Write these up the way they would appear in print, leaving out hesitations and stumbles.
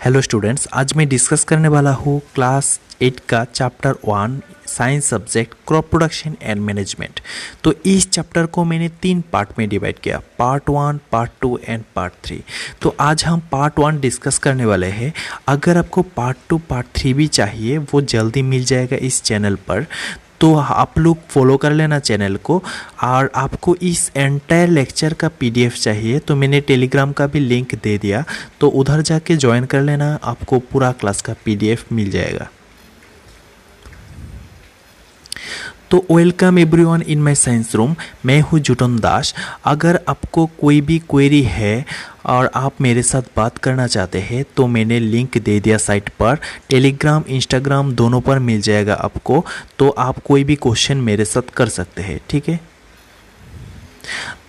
Hello students, आज मैं discuss करने वाला हूँ क्लास 8 का chapter 1 science subject crop production and management. तो इस चैप्टर को मैंने 3 पार्ट में डिवाइड किया, पार्ट 1, पार्ट 2 एंड पार्ट 3। तो आज हम पार्ट 1 डिस्कस करने वाले हैं। अगर आपको पार्ट 2, पार्ट 3 भी चाहिए वो जल्दी मिल जाएगा इस चैनल पर, तो आप लोग फॉलो कर लेना चैनल को। और आपको इस एंटायर लेक्चर का पीडीएफ चाहिए तो मैंने टेलीग्राम का भी लिंक दे दिया, तो उधर जाके ज्वाइन कर लेना, आपको पूरा क्लास का पीडीएफ मिल जाएगा। तो welcome everyone in my science room. मैं हूँ जुटन दास। अगर आपको कोई भी क्वेरी है और आप मेरे साथ बात करना चाहते हैं तो मैंने लिंक दे दिया साइट पर, टेलीग्राम इंस्टाग्राम दोनों पर मिल जाएगा आपको। तो आप कोई भी क्वेश्चन मेरे साथ कर सकते हैं, ठीक है।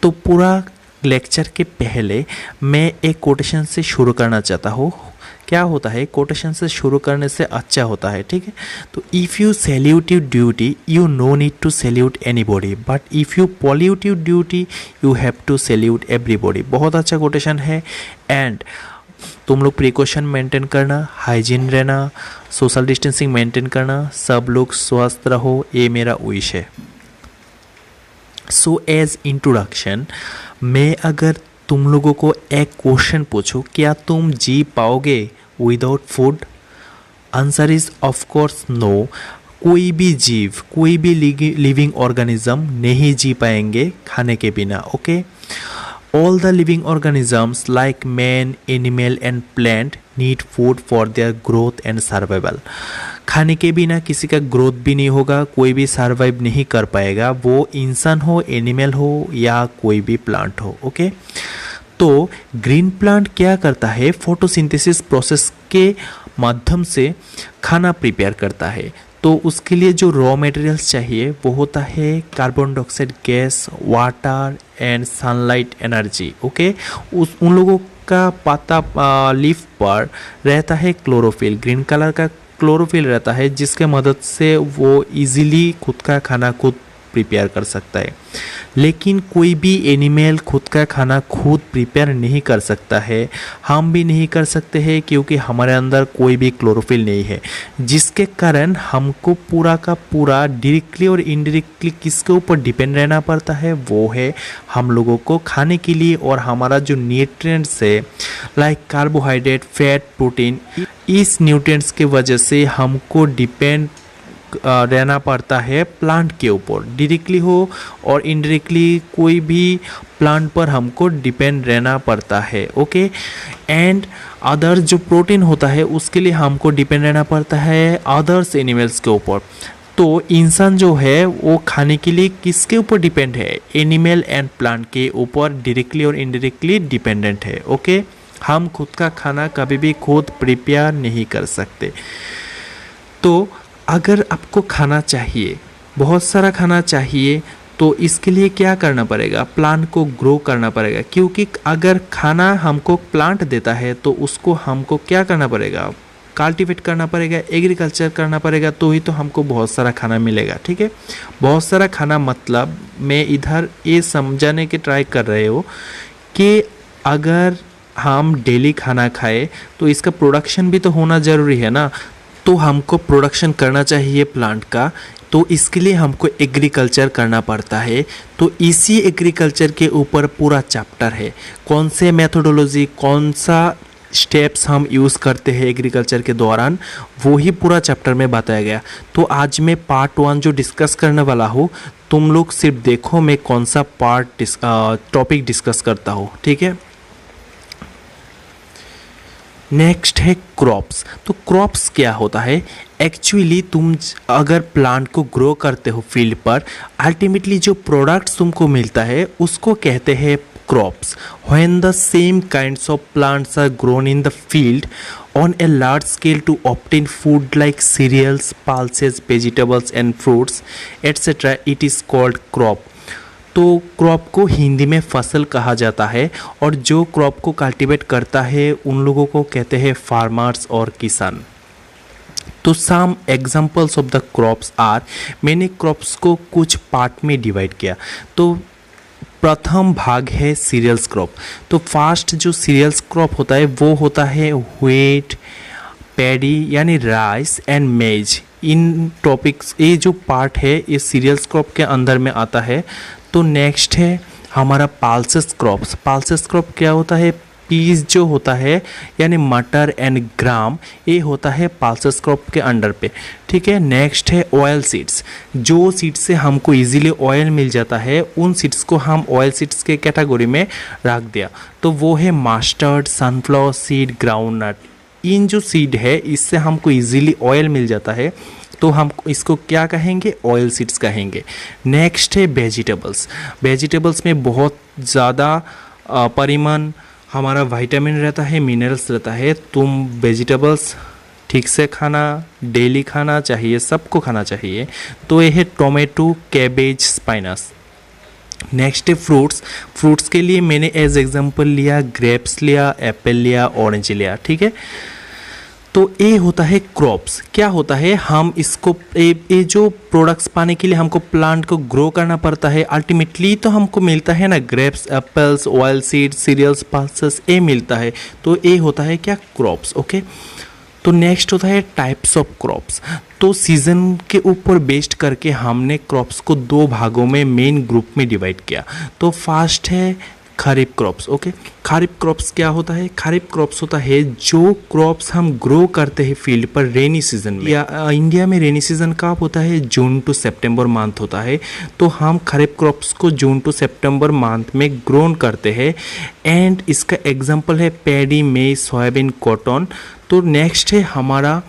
तो पूरा लेक्चर के पहले मैं एक कोटेशन से शुरू करना चाहता हूँ। क्या होता है, कोटेशन से शुरू करने से अच्छा होता है, ठीक है। तो if you salute your duty you no need to salute anybody, but if you pollute your duty you have to salute everybody. बहुत अच्छा कोटेशन है। एंड तुम लोग प्रिकॉशन मेंटेन करना, हाइजीन रहना, सोशल डिस्टेंसिंग मेंटेन करना, सब लोग स्वस्थ रहो, ये मेरा विश है। सो एज इंट्रोडक्शन, मैं अगर तुम लोगों को एक क्वेश्चन पूछूं, क्या तुम जी पाओगे without food? Answer is of course no. कोई भी जीव, कोई भी लिविंग ऑर्गेनिज्म नहीं जी पाएंगे खाने के बिना, okay. All the living organisms like man, animal and plant need food for their growth and survival. खाने के बिना किसी का ग्रोथ भी नहीं होगा, कोई भी सर्वाइव नहीं कर पाएगा, वो इंसान हो, एनिमल हो या कोई भी प्लांट हो, ओके। तो ग्रीन प्लांट क्या करता है, फोटोसिंथेसिस प्रोसेस के माध्यम से खाना प्रिपेयर करता है। तो उसके लिए जो रॉ मटेरियल्स चाहिए वो होता है carbon dioxide gas, water and sunlight energy, okay. उन लोगों का पत्ता लीफ पर रहता है क्लोरोफिल, ग्रीन कलर का क्लोरोफिल रहता है, जिसके मदद से वो इजीली खुद का खाना खुद प्रिपेयर कर सकता है। लेकिन कोई भी एनिमल खुद का खाना खुद प्रिपेयर नहीं कर सकता है, हम भी नहीं कर सकते हैं, क्योंकि हमारे अंदर कोई भी क्लोरोफिल नहीं है, जिसके कारण हमको पूरा का पूरा डायरेक्टली और इनडायरेक्टली किसके ऊपर डिपेंड रहना पड़ता है, वो है हम लोगों को खाने के लिए। और हमारा जो न्यूट्रिएंट्स है लाइक कार्बोहाइड्रेट, फैट, प्रोटीन, इस न्यूट्रिएंट्स के वजह से हमको डिपेंड रहना पड़ता है प्लांट के ऊपर, डायरेक्टली हो और इनडायरेक्टली कोई भी प्लांट पर हमको डिपेंड रहना पड़ता है, ओके। एंड अदर जो प्रोटीन होता है उसके लिए हमको डिपेंड रहना पड़ता है अदर्स एनिमल्स के ऊपर। तो इंसान जो है वो खाने के लिए किसके ऊपर डिपेंड है, एनिमल एंड प्लांट के ऊपर डायरेक्टली और इनडायरेक्टली डिपेंडेंट है, ओके। हम खुद का खाना कभी भी खुद प्रिपेयर नहीं कर सकते। तो अगर आपको खाना चाहिए, बहुत सारा खाना चाहिए, तो इसके लिए क्या करना पड़ेगा, प्लांट को ग्रो करना पड़ेगा। क्योंकि अगर खाना हमको प्लांट देता है तो उसको हमको क्या करना पड़ेगा, कल्टीवेट करना पड़ेगा, एग्रीकल्चर करना पड़ेगा, तो ही तो हमको बहुत सारा खाना मिलेगा, ठीक है। बहुत सारा खाना मतलब मैं इधर ये समझाने के ट्राई कर रहे हो कि अगर हम डेली खाना खाए तो इसका प्रोडक्शन भी तो होना ज़रूरी है ना। तो हमको प्रोडक्शन करना चाहिए प्लांट का, तो इसके लिए हमको एग्रीकल्चर करना पड़ता है। तो इसी एग्रीकल्चर के ऊपर पूरा चैप्टर है, कौन से मेथोडोलॉजी, कौन सा स्टेप्स हम यूज़ करते हैं एग्रीकल्चर के दौरान, वो ही पूरा चैप्टर में बताया गया। तो आज मैं पार्ट 1 जो डिस्कस करने वाला हूँ, तुम लोग सिर्फ देखो मैं कौन सा टॉपिक डिस्कस करता हूँ, ठीक है। नेक्स्ट है क्रॉप्स। तो क्रॉप्स क्या होता है, एक्चुअली तुम अगर प्लांट को ग्रो करते हो फील्ड पर, अल्टीमेटली जो प्रोडक्ट्स तुमको मिलता है उसको कहते हैं crops. When the same kinds of plants are grown in the field on a large scale to obtain food like cereals, pulses, vegetables and fruits etc. it is called crop. तो crop को हिंदी में फसल कहा जाता है, और जो crop को कल्टीवेट करता है उन लोगों को कहते हैं फार्मर्स और किसान। तो some examples of the crops are, मैंने क्रॉप्स को कुछ पार्ट में डिवाइड किया। तो प्रथम भाग है सीरियल्स क्रॉप। तो फर्स्ट जो सीरियल्स क्रॉप होता है वो होता है व्हीट, पैडी यानी राइस एंड मेज। इन टॉपिक्स, ये जो पार्ट है ये सीरियल्स क्रॉप के अंदर में आता है। तो नेक्स्ट है हमारा पल्सेस क्रॉप्स। पल्सेस क्रॉप क्या होता है? पीस जो होता है यानी मटर एंड ग्राम, ये होता है पल्सेस क्रॉप के अंडर पे। ठीक है। नेक्स्ट है ऑयल सीड्स। जो सीड्स से हमको इजीली ऑयल मिल जाता है उन सीड्स को हम ऑयल सीड्स के कैटेगरी में रख दिया। तो वो है मस्टर्ड, सनफ्लावर सीड, ग्राउंडनट। इन जो सीड है इससे हमको इजीली ऑयल मिल जाता है, तो हम इसको क्या कहेंगे? ऑयल सीड्स कहेंगे। नेक्स्ट है वेजिटेबल्स। वेजिटेबल्स में बहुत ज़्यादा परिमाण हमारा विटामिन रहता है, मिनरल्स रहता है। तुम वेजिटेबल्स ठीक से खाना, डेली खाना चाहिए, सबको खाना चाहिए। तो ये है टोमेटो, कैबेज, स्पाइनस। नेक्स्ट है फ्रूट्स। फ्रूट्स के लिए मैंने एज एग्जांपल लिया ग्रेप्स लिया, एप्पल लिया, ऑरेंज लिया। ठीक है। तो ये होता है क्रॉप्स। क्या होता है? हम इसको ये जो प्रोडक्ट्स पाने के लिए हमको प्लांट को ग्रो करना पड़ता है। अल्टीमेटली तो हमको मिलता है ना grapes, apples, oil seed, cereals, pulses, ये मिलता है। तो ये होता है क्या? क्रॉप्स। ओके। तो नेक्स्ट होता है टाइप्स ऑफ क्रॉप्स। तो सीजन के ऊपर बेस्ड करके हमने क्रॉप्स को दो भागों में मेन ग्रुप में डिवाइड किया। तो फर्स्ट है खरीफ क्रॉप्स। ओके। खरीफ क्रॉप्स क्या होता है? खरीफ क्रॉप्स होता है जो क्रॉप्स हम ग्रो करते हैं फील्ड पर रेनी सीजन में। या इंडिया में रेनी सीजन कब होता है? जून टू सितंबर मंथ होता है। तो हम खरीफ क्रॉप्स को जून टू सितंबर मंथ में ग्रोन करते हैं। एंड इसका एग्जांपल है पैडी, मेज, सोयाबीन, कॉटन। तो नेक्स्ट है हमारा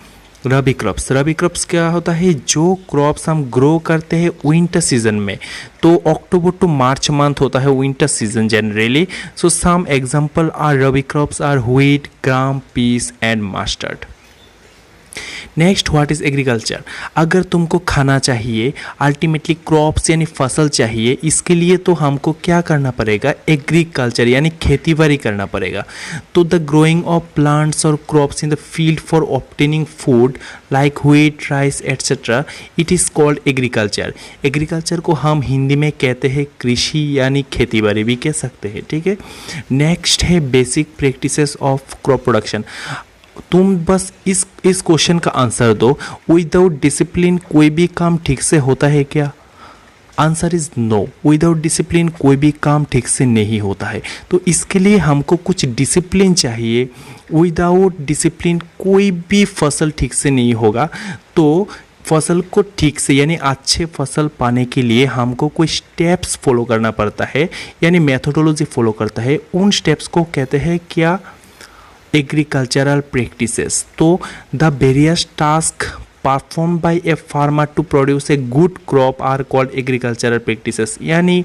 रबी क्रॉप्स। रबी क्रॉप्स क्या होता है? जो क्रॉप्स हम ग्रो करते हैं विंटर सीजन में। तो अक्टूबर टू मार्च मंथ होता है winter season generally. So some example are rabi crops are wheat, gram, peas and mustard. Next, what is agriculture. अगर तुमको खाना चाहिए, अल्टीमेटली क्रॉप्स यानी फसल चाहिए, इसके लिए तो हमको क्या करना पड़ेगा? एग्रीकल्चर यानी खेती बाड़ी करना पड़ेगा। तो द ग्रोइंग ऑफ प्लांट्स और crops in the field for obtaining food like wheat, rice etcetera, it is called agriculture. Agriculture को हम हिंदी में कहते हैं कृषि यानी खेती बाड़ी भी कह सकते हैं। ठीक है। नेक्स्ट है basic practices of crop production. तुम बस इस क्वेश्चन का आंसर दो, विदाउट डिसिप्लिन कोई भी काम ठीक से होता है क्या? Answer is no. Without discipline कोई भी काम ठीक से नहीं होता है। तो इसके लिए हमको कुछ डिसिप्लिन चाहिए। विदाउट डिसिप्लिन कोई भी फसल ठीक से नहीं होगा। तो फसल को ठीक से यानी अच्छे फसल पाने के लिए हमको कोई स्टेप्स फॉलो करना पड़ता है, यानी मेथोडोलॉजी फॉलो करता है। उन स्टेप्स को कहते हैं क्या? Agricultural practices. तो the various task perform by a farmer to produce a good crop are called agricultural practices. यानी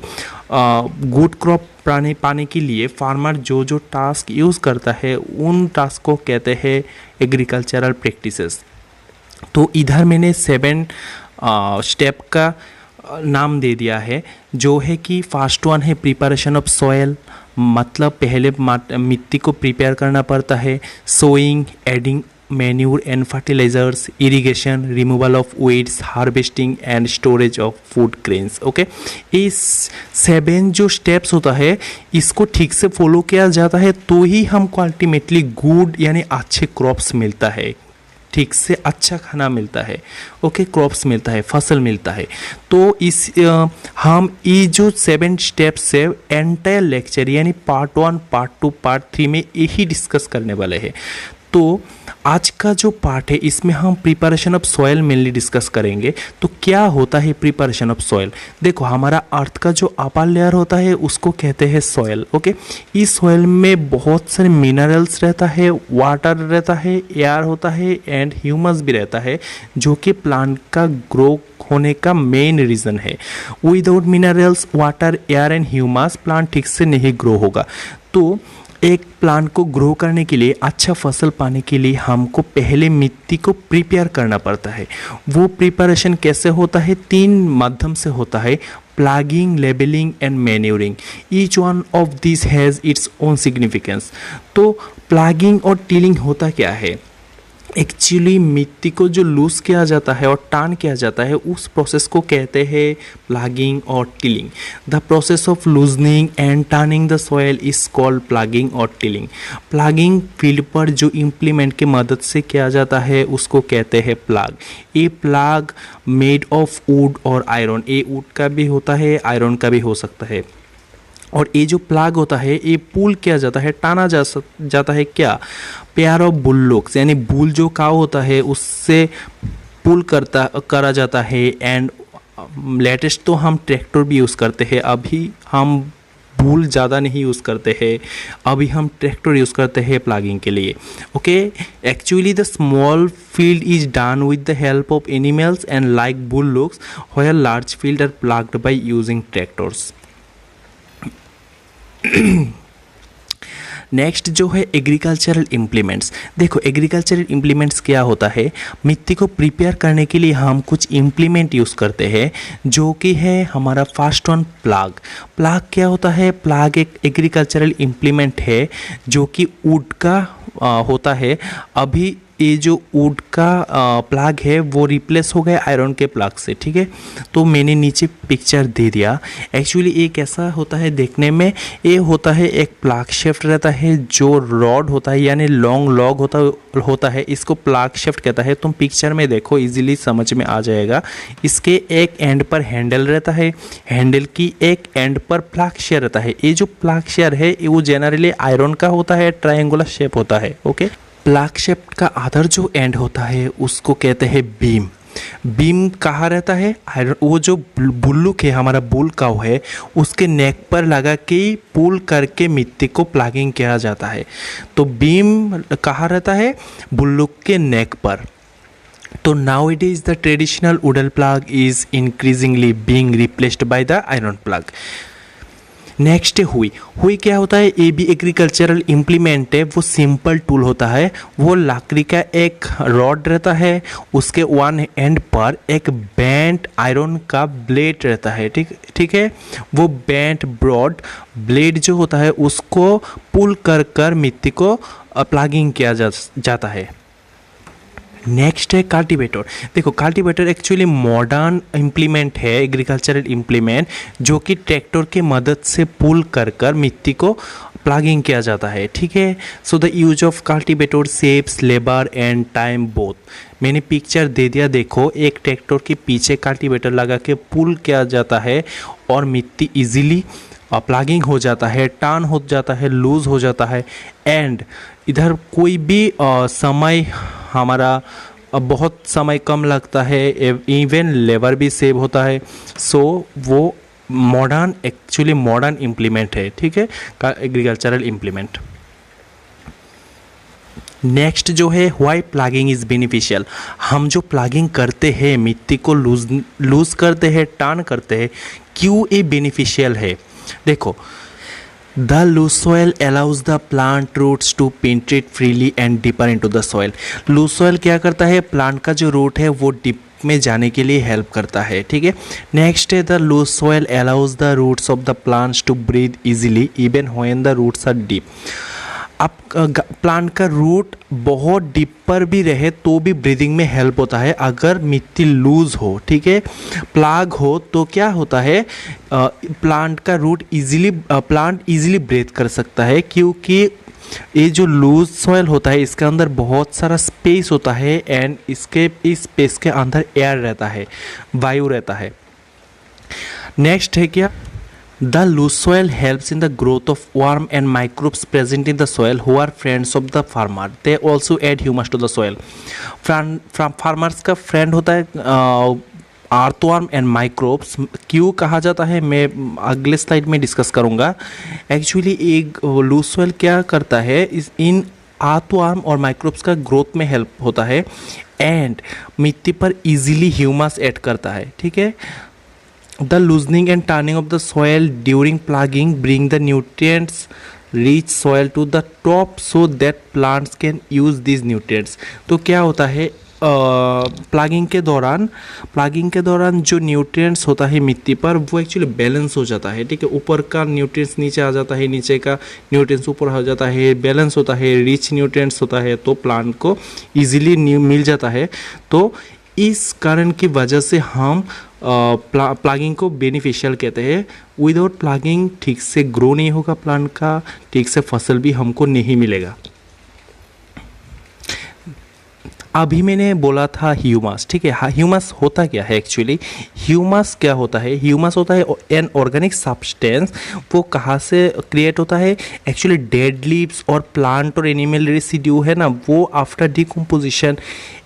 गुड क्रॉप पाने के लिए फार्मर जो जो टास्क यूज़ करता है उन टास्क को कहते हैं एग्रीकल्चरल प्रैक्टिसेस। तो इधर मैंने 7 स्टेप का नाम दे दिया है, जो है कि फर्स्ट वन है प्रिपरेशन ऑफ सॉयल, मतलब पहले मिट्टी को प्रिपेयर करना पड़ता है। Sowing, adding manure and fertilisers, irrigation, removal of weeds, harvesting and storage of food grains. Okay. इस 7 जो स्टेप्स होता है इसको ठीक से फॉलो किया जाता है तो ही हमको अल्टीमेटली गुड यानी अच्छे क्रॉप्स मिलता है, ठीक से अच्छा खाना मिलता है। ओके। क्रॉप्स मिलता है, फसल मिलता है। तो हम ये जो 7 स्टेप्स से एंटायर लेक्चर यानी पार्ट 1, पार्ट 2, पार्ट 3 में यही डिस्कस करने वाले हैं। तो आज का जो पार्ट है इसमें हम preparation of soil mainly discuss करेंगे। तो क्या होता है प्रिपरेशन ऑफ सॉइल? देखो, हमारा अर्थ का जो अपर लेयर होता है उसको कहते हैं सॉइल। ओके। इस सॉइल में बहुत सारे मिनरल्स रहता है, वाटर रहता है, एयर होता है एंड ह्यूमस भी रहता है, जो कि प्लांट का ग्रो होने का मेन रीज़न है। Without minerals, water, air and humus plant ठीक से नहीं ग्रो होगा। तो एक प्लांट को ग्रो करने के लिए, अच्छा फसल पाने के लिए हमको पहले मिट्टी को प्रिपेयर करना पड़ता है। वो प्रिपरेशन कैसे होता है? 3 माध्यम से होता है, plogging, labelling and manuring. Each one of this has its own significance. तो प्लागिंग और टिलिंग होता क्या है? एक्चुअली मिट्टी को जो लूज किया जाता है और टान किया जाता है उस प्रोसेस को कहते हैं प्लगिंग और tilling. The process of loosening and turning the soil is called plugging और टिलिंग। प्लगिंग फील्ड पर जो इम्प्लीमेंट की मदद से किया जाता है उसको कहते हैं plug. A plug made of would और आयरन, ये वुड का भी होता है, आयरन का भी हो सकता है। और ये जो प्लग होता है ये पुल किया जाता है, टाना जाता है क्या, पेयर ऑफ बुल्लोक्स यानी बुल जो काव होता है उससे पुल करा जाता है। एंड लेटेस्ट तो हम ट्रैक्टर भी यूज़ करते हैं, अभी हम बुल ज़्यादा नहीं यूज़ करते हैं, अभी हम ट्रैक्टर यूज़ करते हैं प्लगिंग के लिए। Okay, actually the small field is done with the help of animals and like bullocks, where large field are ploughed by using tractors. Next जो है एग्रीकल्चरल इम्प्लीमेंट्स। देखो एग्रीकल्चरल इम्प्लीमेंट्स क्या होता है, मिट्टी को प्रिपेयर करने के लिए हम कुछ इम्प्लीमेंट यूज़ करते हैं जो कि है हमारा फर्स्ट वन प्लग। प्लग क्या होता है, प्लग एक एग्रीकल्चरल इम्प्लीमेंट है जो कि वुड का होता है। अभी ये जो वुड का प्लग है वो रिप्लेस हो गया आयरन के प्लग से, ठीक है। तो मैंने नीचे पिक्चर दे दिया। एक्चुअली ये कैसा होता है देखने में, ये होता है एक प्लग शेफ्ट रहता है जो रॉड होता है यानी लॉन्ग लॉग होता है, इसको प्लग शेफ्ट कहता है। तुम पिक्चर में देखो इजीली समझ में आ जाएगा। इसके एक एंड पर हैंडल रहता है, हैंडल की एक एंड पर प्लग शेयर रहता है। ये जो प्लग शेयर है वो जनरली आयरन का होता है, ट्रायंगुलर शेप होता है। ओके, प्लग शेप का अदर जो एंड होता है उसको कहते हैं बीम। बीम कहाँ रहता है, आयरन, वो जो बुल्लुक है हमारा बुल काऊ है उसके नेक पर लगा के पुल करके मिट्टी को प्लगिंग किया जाता है। तो बीम कहाँ रहता है, बुल्लुक के नेक पर। तो now it is the traditional wooden plug is increasingly being replaced by the iron plug. Next है हुई क्या होता है, ये भी एग्रीकल्चरल इम्प्लीमेंट है। वो सिंपल टूल होता है, वो लकड़ी का एक रॉड रहता है, उसके वन एंड पर एक बेंट आयरन का ब्लेड रहता है, ठीक है। वो बेंट ब्रॉड ब्लेड जो होता है उसको पुल कर मिट्टी को प्लगिंग किया जाता है। नेक्स्ट है कल्टीवेटर। देखो कल्टीवेटर एक्चुअली मॉडर्न इम्प्लीमेंट है, एग्रीकल्चरल इम्प्लीमेंट जो कि ट्रैक्टर की मदद से पुल कर मिट्टी को प्लगिंग किया जाता है, ठीक है। So the use of cultivator saves labour and time both. मैंने पिक्चर दे दिया, देखो एक ट्रैक्टर के पीछे कल्टीवेटर लगा के पुल किया जाता है और मिट्टी इजीली प्लगिंग हो जाता है, टर्न हो जाता है, लूज हो जाता है। एंड इधर कोई भी समय हमारा बहुत समय कम लगता है, इवन लेबर भी सेव होता है। सो वो एक्चुअली मॉडर्न इम्प्लीमेंट है, ठीक है, एग्रीकल्चरल इम्प्लीमेंट। नेक्स्ट जो है व्हाई प्लगिंग इज़ बेनिफिशियल। हम जो प्लगिंग करते हैं मिट्टी को लूज करते हैं, टर्न करते हैं, क्यों ये बेनिफिशियल है। देखो The loose soil allows the plant roots to penetrate freely and deeper into the soil. Loose soil क्या करता है, प्लांट का जो रूट है वो डीप में जाने के लिए हेल्प करता है, ठीक है। नेक्स्ट है the loose soil allows the roots of the plants to breathe easily even when the roots are deep. अब प्लांट का रूट बहुत डीप पर भी रहे तो भी ब्रीदिंग में हेल्प होता है अगर मिट्टी लूज हो, ठीक है। प्लग हो तो क्या होता है, प्लांट का रूट प्लांट इजीली ब्रीथ कर सकता है क्योंकि ये जो लूज सॉइल होता है इसके अंदर बहुत सारा स्पेस होता है एंड इस स्पेस के अंदर एयर रहता है, वायु रहता है। नेक्स्ट है क्या, The loose soil helps in the growth of worm and microbes present in the soil who are friends of the farmer. They also add humus to the soil. Farmers का friend होता है earthworm and microbes. क्यों कहा जाता है मैं अगले slide में डिस्कस करूँगा। एक्चुअली एक लूज सॉइल क्या करता है, इन अर्थवर्म और माइक्रोब्स का ग्रोथ में हेल्प होता है एंड मिट्टी पर इजीली ह्यूमस ऐड करता है, ठीक है। The loosening and turning of the soil during plugging bring the nutrients rich soil to the top so that plants can use these nutrients. तो क्या होता है, प्लागिंग के दौरान जो न्यूट्रिएंट्स होता है मिट्टी पर वो एक्चुअली बैलेंस हो जाता है, ठीक है। ऊपर का न्यूट्रिएंट्स नीचे आ जाता है, नीचे का न्यूट्रिएंट्स ऊपर हो जाता है, बैलेंस होता है, रिच न्यूट्रिएंट्स होता है, तो प्लांट को इजीली मिल जाता है। तो इस कारण की वजह से हम प्लागिंग को बेनिफिशियल कहते हैं। विदाउट प्लागिंग ठीक से ग्रो नहीं होगा प्लांट का, ठीक से फसल भी हमको नहीं मिलेगा। अभी मैंने बोला था ह्यूमस, ठीक है। ह्यूमस होता क्या है एक्चुअली? ह्यूमस क्या होता है? ह्यूमस होता है एन ऑर्गेनिक सब्सटेंस। वो कहाँ से क्रिएट होता है? एक्चुअली डेड लीव्स और प्लांट और एनिमल रेसिड्यू है ना, वो आफ्टर डिकम्पोजिशन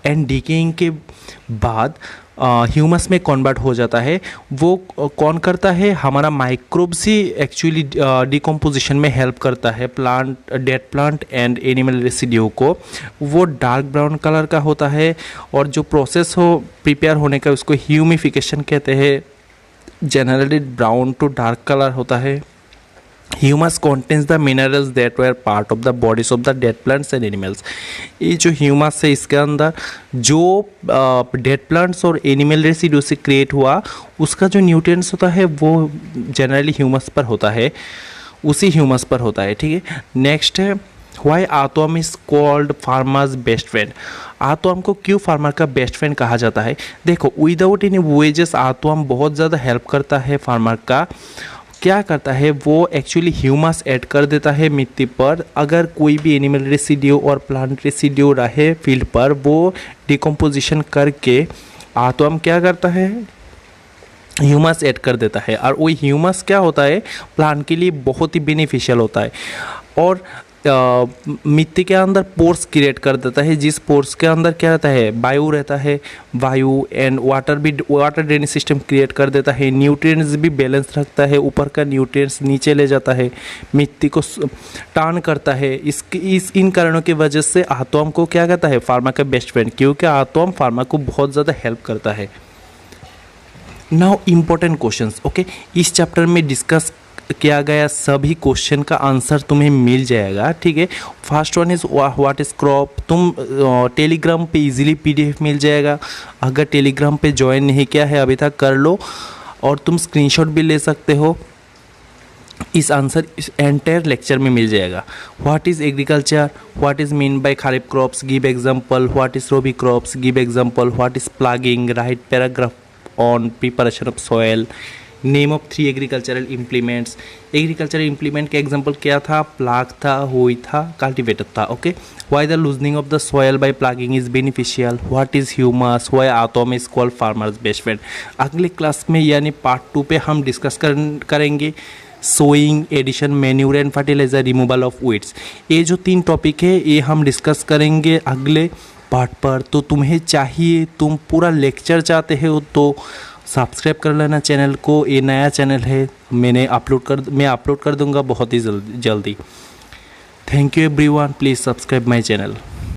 एंड डिकेइंग के बाद ह्यूमस में कन्वर्ट हो जाता है। वो कौन करता है? हमारा माइक्रोब्स ही एक्चुअली डिकम्पोजिशन में हेल्प करता है plant, dead plant and animal residue को। वो डार्क ब्राउन कलर का होता है और जो प्रोसेस हो प्रिपेयर होने का उसको ह्यूमिफिकेशन कहते हैं। Generally brown to dark colour होता है। Humus contains the minerals that were part of the bodies of the dead plants and animals। ये जो ह्यूमस है इसके अंदर जो डेड प्लांट्स और एनिमल रेसिड्यू से क्रिएट हुआ उसका जो न्यूट्रिएंट्स होता है वो जनरली ह्यूमस पर होता है, उसी ह्यूमस पर होता है, ठीक है। नेक्स्ट है why atom is called farmer's best friend. Atom को क्यों फार्मर का बेस्ट फ्रेंड कहा जाता है? देखो, विदाउट एनी वेजेस आतोम बहुत ज़्यादा हेल्प करता है फार्मर का। क्या करता है? वो एक्चुअली ह्यूमस ऐड कर देता है मिट्टी पर। अगर कोई भी एनिमल रेसिड्यू और प्लांट रेसिड्यू रहे फील्ड पर, वो डिकम्पोजिशन करके आतोम क्या करता है? ह्यूमस ऐड कर देता है। और वही ह्यूमस क्या होता है? प्लांट के लिए बहुत ही बेनिफिशियल होता है और मिट्टी के अंदर पोर्स क्रिएट कर देता है, जिस पोर्स के अंदर क्या रहता है? वायु रहता है। वायु एंड वाटर भी, वाटर ड्रेनेज सिस्टम क्रिएट कर देता है। न्यूट्रिएंट्स भी बैलेंस रखता है, ऊपर का न्यूट्रिएंट्स नीचे ले जाता है, मिट्टी को टान करता है। इन कारणों की वजह से आतोम को क्या कहता है? फार्मा का बेस्ट फ्रेंड, क्योंकि आतोम फार्मा को बहुत ज़्यादा हेल्प करता है। Now important questions, okay. इस चैप्टर में डिस्कस किया गया सभी क्वेश्चन का आंसर तुम्हें मिल जाएगा, ठीक है। First one is what is crop. तुम टेलीग्राम पे इजीली पीडीएफ मिल जाएगा। अगर टेलीग्राम पे ज्वाइन नहीं किया है अभी तक, कर लो और तुम स्क्रीनशॉट भी ले सकते हो। इस आंसर इस एंटायर लेक्चर में मिल जाएगा। What is agriculture, what is mean by kharif crops, give example, what is rabi crops, give example, what is ploughing, write paragraph on preparation of soil, name of 3 agricultural implements. Agricultural implement का example क्या था? Plough था, hoe था, cultivator था, okay. Why the loosening of the soil by ploughing is beneficial, what is humus, why atom is called farmer's best friend. अगले class में यानी part 2 पे हम डिस्कस करेंगे sowing, addition, manure and fertiliser, removal of weeds. ये जो 3 topic है ये हम डिस्कस करेंगे अगले पार्ट पर। तो तुम्हें चाहिए, तुम पूरा लेक्चर चाहते हो तो सब्सक्राइब कर लेना चैनल को। ये नया चैनल है, मैं अपलोड कर दूंगा बहुत ही जल्दी। Thank you everyone, please subscribe my channel.